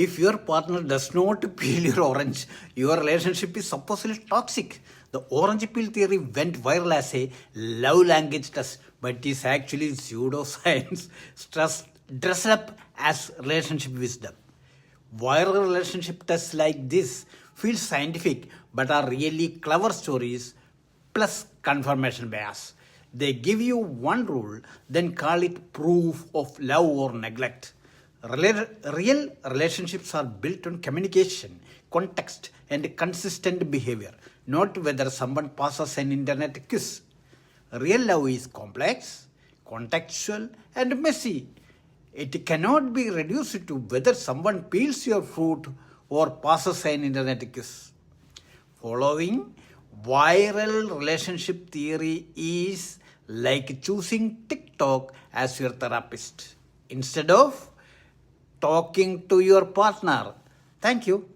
If your partner does not peel your orange, your relationship is supposedly toxic. The orange peel theory went viral as a love language test, but is actually pseudoscience dressed up as relationship wisdom. Viral relationship tests like this feel scientific but are really clever stories plus confirmation bias. They give you one rule, then call it proof of love or neglect. Real relationships are built on communication, context, and consistent behavior, not whether someone passes an internet quiz. Real love is complex, contextual, and messy. It cannot be reduced to whether someone peels your fruit or passes an internet quiz. Following viral relationship theory is like choosing TikTok as your therapist instead of talking to your partner. Thank you.